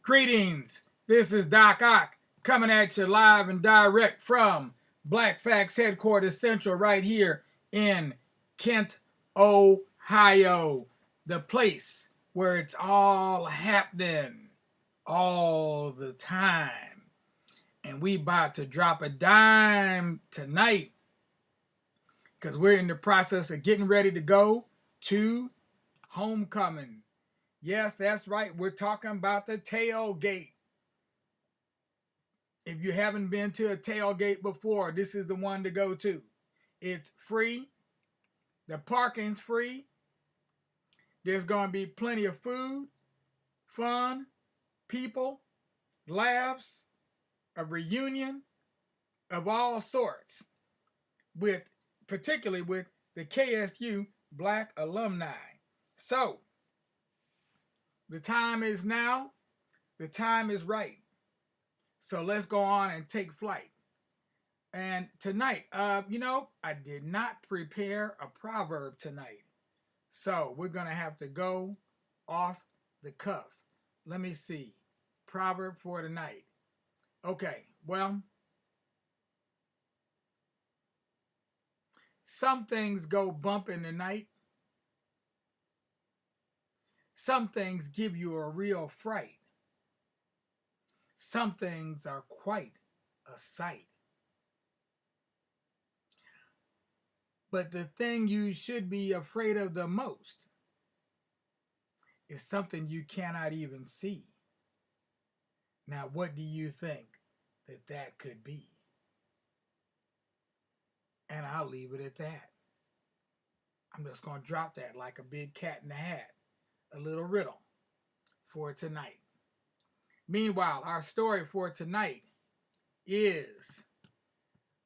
Greetings. This is Doc Ock coming at you live and direct from Black Facts headquarters central right here in Kent, Ohio. The place where it's all happening all the time. And we about to drop a dime tonight because we're in the process of getting ready to go to homecoming. Yes, that's right. We're talking about the tailgate. If you haven't been to a tailgate before, this is the one to go to. It's free. The parking's free. There's going to be plenty of food, fun, people, laughs, a reunion of all sorts, with particularly with the KSU Black alumni. So, the time is now. The time is right. So let's go on and take flight. And tonight, I did not prepare a proverb tonight. So we're going to have to go off the cuff. Let me see. Proverb for tonight. Okay, well, some things go bump in the night. Some things give you a real fright. Some things are quite a sight. But the thing you should be afraid of the most is something you cannot even see. Now, what do you think that could be? And I'll leave it at that. I'm just going to drop that like a big cat in the hat, a little riddle for tonight. Meanwhile, our story for tonight is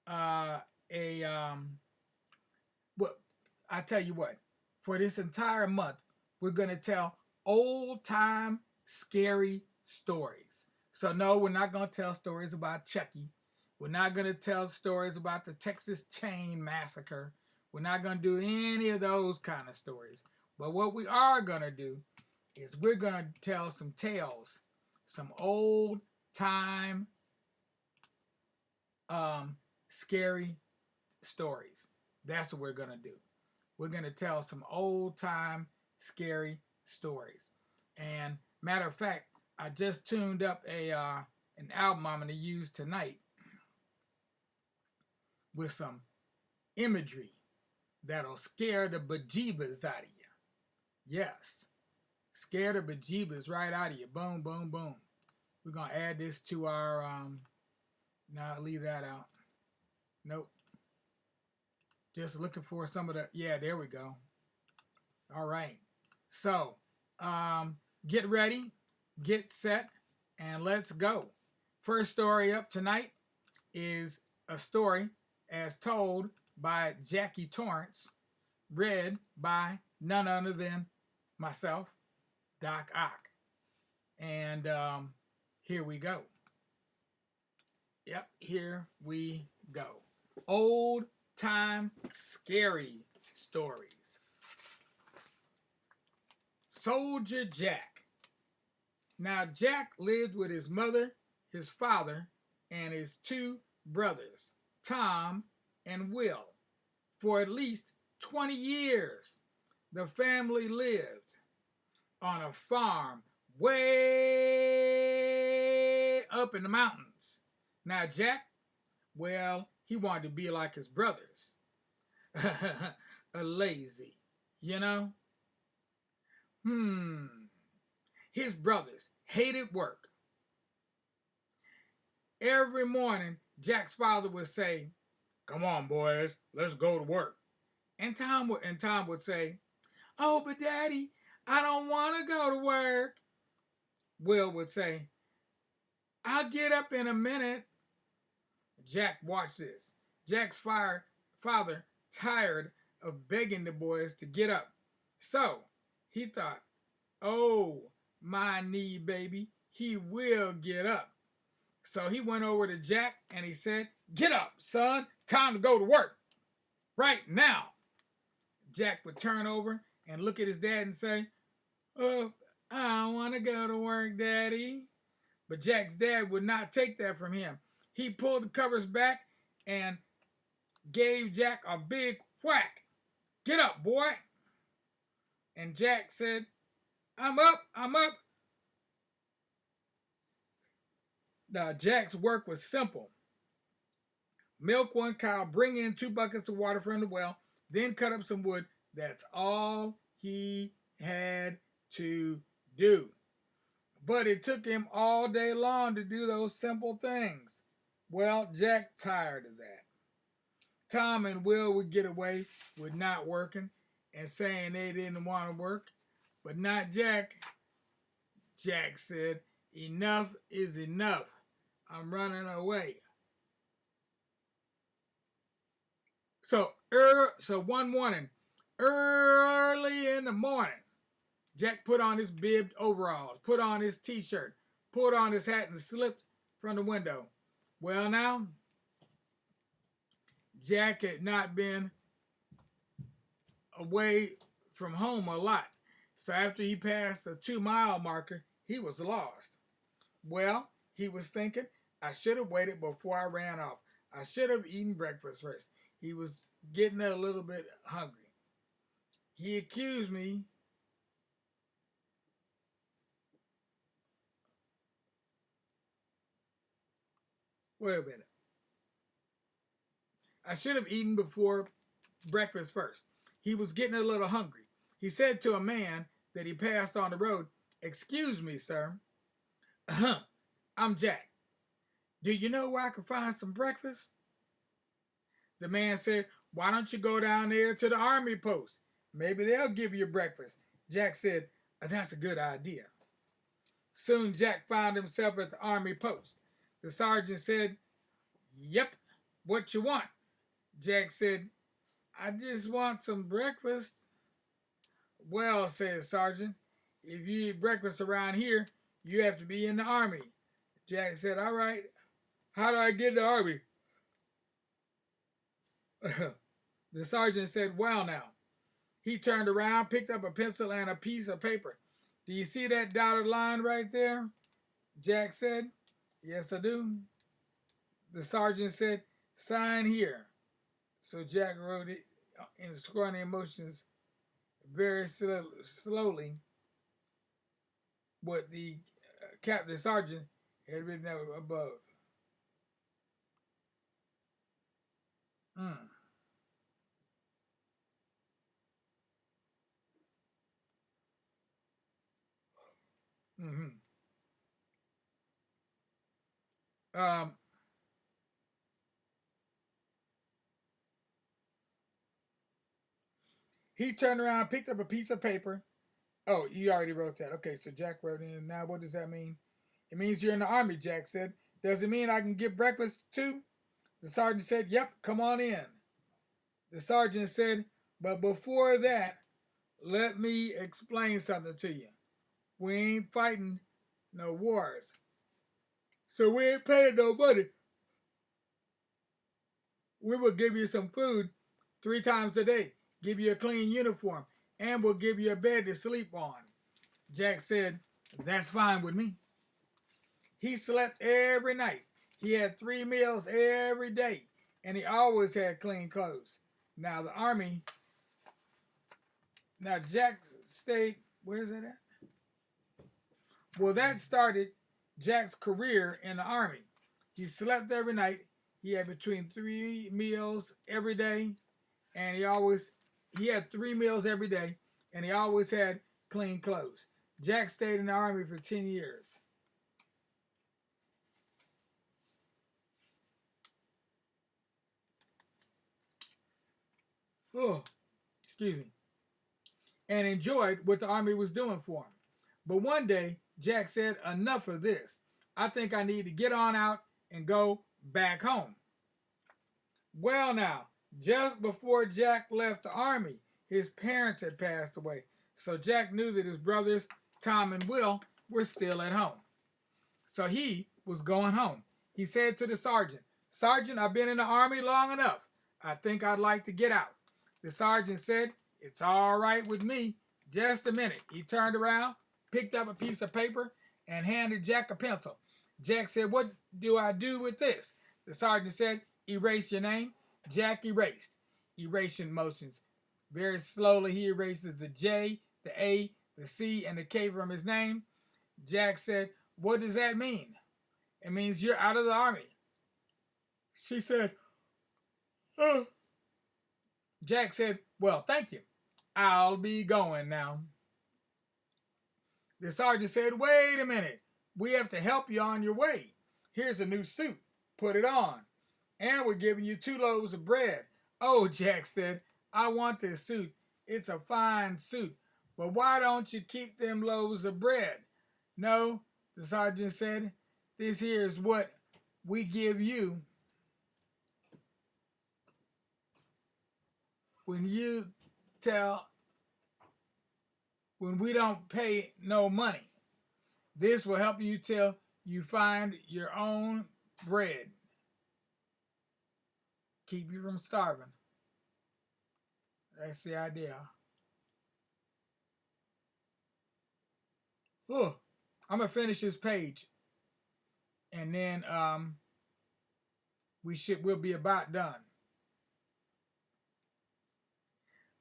well, I tell you what, for this entire month, we're going to tell old time scary stories. So no, we're not going to tell stories about Chucky. We're not going to tell stories about the Texas Chain Massacre. We're not going to do any of those kind of stories. But what we are going to do is we're going to tell some tales, some old time scary stories. That's what we're going to do. We're going to tell some old time scary stories. And matter of fact, I just tuned up an album I'm going to use tonight with some imagery that'll scare the bejeebers out of you. Yes, scare the bejeebers right out of you. Boom, boom, boom. We're going to add this to our, no, leave that out. Nope. Just looking for some of the, yeah, there we go. All right. So, get ready, get set, and let's go. First story up tonight is a story as told by Jackie Torrance, read by none other than myself, Doc Ock. And here we go. Yep, here we go. Old time scary stories. Soldier Jack. Now, Jack lived with his mother, his father, and his two brothers, Tom and Will, for at least 20 years. The family lived on a farm way up in the mountains. Now, Jack, well, he wanted to be like his brothers. A lazy, you know? His brothers hated work. Every morning, Jack's father would say, "Come on, boys, let's go to work." And Tom would say, "Oh, but Daddy, I don't want to go to work." Will would say, "I'll get up in a minute." Jack watched this. Jack's father tired of begging the boys to get up. So he thought, "Oh, my knee baby, he will get up." So he went over to Jack and he said, "Get up, son. Time to go to work. Right now." Jack would turn over and look at his dad and say, "Oh, I don't want to go to work, Daddy." But Jack's dad would not take that from him. He pulled the covers back and gave Jack a big whack. Get up, boy. And Jack said, I'm up, I'm up. Now, Jack's work was simple. Milk one cow, bring in 2 buckets of water from the well, then cut up some wood. That's all he had to do. But it took him all day long to do those simple things. Well, Jack tired of that. Tom and Will would get away with not working and saying they didn't want to work, but not Jack. Jack said, enough is enough. I'm running away. So one morning, early in the morning, Jack put on his bibbed overalls, put on his t-shirt, put on his hat, and slipped from the window. Well, now, Jack had not been away from home a lot. So after he passed the 2-mile marker, he was lost. Well, he was thinking, I should have waited before I ran off. I should have eaten breakfast first. He was getting a little bit hungry. He accused me wait a minute. I should have eaten before breakfast first. He was getting a little hungry. He said to a man that he passed on the road, excuse me, sir. I'm Jack. Do you know where I can find some breakfast? The man said, why don't you go down there to the army post? Maybe they'll give you breakfast. Jack said, that's a good idea. Soon Jack found himself at the army post. The sergeant said, yep, what you want? Jack said, I just want some breakfast. Well, said the sergeant, if you eat breakfast around here, you have to be in the army. Jack said, all right, how do I get in the army? The sergeant said, well now. He turned around, picked up a pencil and a piece of paper. Do you see that dotted line right there? Jack said, yes, I do. The sergeant said, sign here. So Jack wrote it in scrawny motions very slowly what the captain sergeant had written above. Mm-hmm. He turned around, picked up a piece of paper. Oh, you already wrote that. Okay, so Jack wrote in. Now, what does that mean? It means you're in the army, Jack said. Does it mean I can get breakfast too? The sergeant said, yep, come on in. The sergeant said, but before that, let me explain something to you. We ain't fighting no wars. So we ain't paying no money. We will give you some food 3 times a day, give you a clean uniform, and we'll give you a bed to sleep on. Jack said, that's fine with me. He slept every night. He had 3 meals every day, and he always had clean clothes. Now Jack stayed, where's that at? Well, that started Jack's career in the army. He slept every night. He had between 3 meals every day, and he had 3 meals every day, and he always had clean clothes. Jack stayed in the army for 10 years. Oh, excuse me. And enjoyed what the army was doing for him. But one day, Jack said, enough of this. I think I need to get on out and go back home. Well now, just before Jack left the army, his parents had passed away. So Jack knew that his brothers, Tom and Will, were still at home. So he was going home. He said to the sergeant, Sergeant, I've been in the army long enough. I think I'd like to get out. The sergeant said, it's all right with me. Just a minute. He turned around, picked up a piece of paper, and handed Jack a pencil. Jack said, "What do I do with this?" The sergeant said, "Erase your name." Jack erased. Erasing motions. Very slowly, he erases the J, the A, the C, and the K from his name. Jack said, "What does that mean?" "It means you're out of the army." She said, "Oh." Jack said, "Well, thank you. I'll be going now." The sergeant said, "Wait a minute. We have to help you on your way. Here's a new suit. Put it on. And we're giving you 2 loaves of bread." "Oh," Jack said, "I want this suit. It's a fine suit. But why don't you keep them loaves of bread?" "No," the sergeant said, "this here is what we give you when you tell when we don't pay no money. This will help you till you find your own bread. Keep you from starving." That's the idea. Oh, I'm gonna finish this page, and then we'll be about done.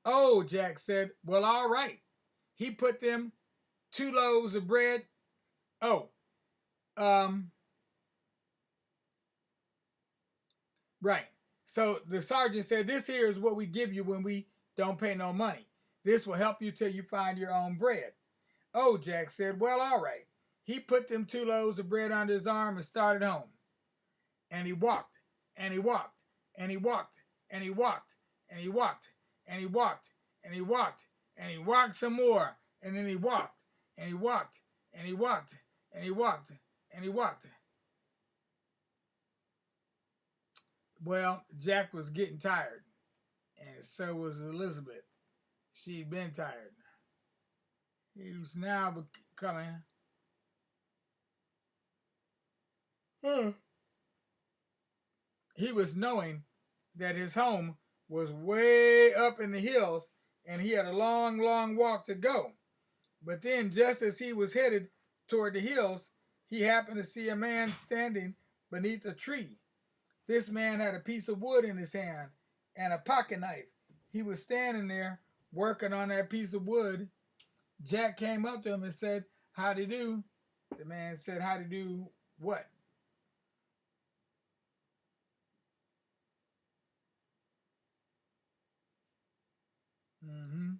"Oh," Jack said, "well, all right." He put them 2 loaves of bread. Oh, um, right. So the sergeant said, "This here is what we give you when we don't pay no money. This will help you till you find your own bread." "Oh," Jack said, "well, all right." He put them 2 loaves of bread under his arm and started home. And he walked, and he walked, and he walked, and he walked, and he walked, and he walked, and he walked, and he walked some more, and then he walked, and he walked, and he walked, and he walked, and he walked. Well, Jack was getting tired, and so was Elizabeth. She'd been tired. He was now becoming. He was knowing that his home was way up in the hills, and he had a long, long walk to go. But then, just as he was headed toward the hills, he happened to see a man standing beneath a tree. This man had a piece of wood in his hand and a pocket knife. He was standing there working on that piece of wood. Jack came up to him and said, "Howdy do." The man said, "Howdy do what?" Mm-hmm.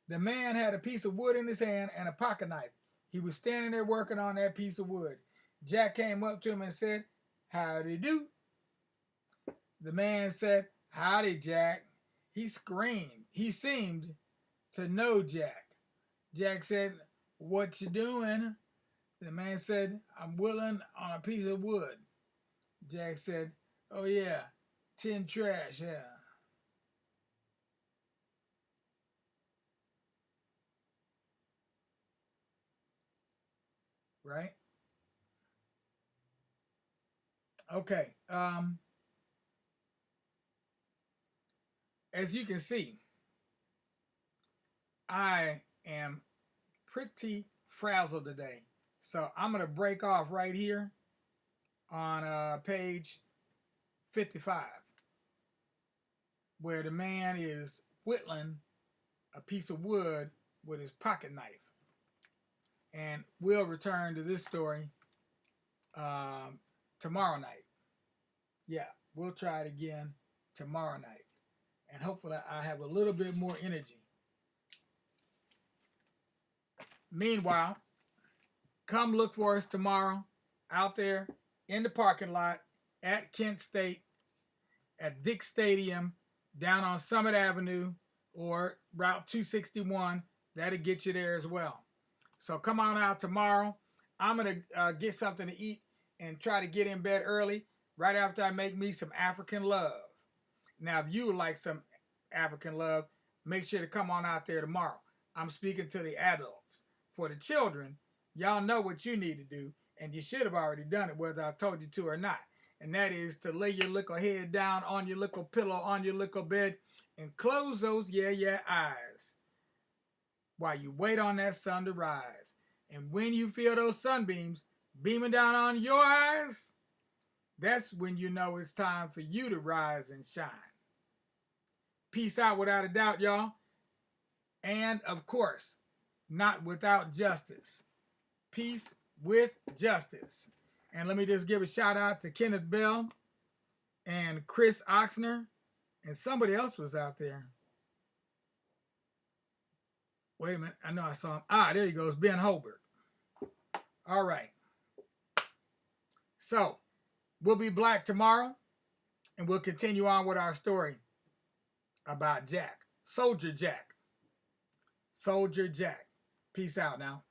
The man had a piece of wood in his hand and a pocket knife. He was standing there working on that piece of wood. Jack came up to him and said, "Howdy do." The man said, "Howdy, Jack." He screamed. He seemed to know Jack. Jack said, "What you doing?" The man said, "I'm whittling on a piece of wood." Jack said, "Oh yeah, tin trash, yeah." Right? Okay. As you can see, I am pretty frazzled today. So I'm going to break off right here on page 55, where the man is whittling a piece of wood with his pocket knife. And we'll return to this story um, tomorrow night. Yeah, we'll try it again tomorrow night. And hopefully I have a little bit more energy. Meanwhile, come look for us tomorrow out there in the parking lot at Kent State, at Dick Stadium, down on Summit Avenue or Route 261. That'll get you there as well. So come on out tomorrow. I'm going to get something to eat and try to get in bed early right after I make me some African love. Now, if you would like some African love, make sure to come on out there tomorrow. I'm speaking to the adults. For the children, y'all know what you need to do, and you should have already done it, whether I told you to or not. And that is to lay your little head down on your little pillow, on your little bed, and close those eyes while you wait on that sun to rise. And when you feel those sunbeams, beaming down on your eyes, that's when you know it's time for you to rise and shine. Peace out without a doubt, y'all. And of course, not without justice. Peace with justice. And let me just give a shout out to Kenneth Bell and Chris Oxner, and somebody else was out there. Wait a minute, I know I saw him. There he goes, Ben Holbert. All right. So, we'll be black tomorrow, and we'll continue on with our story about Jack. Soldier Jack. Soldier Jack. Peace out now.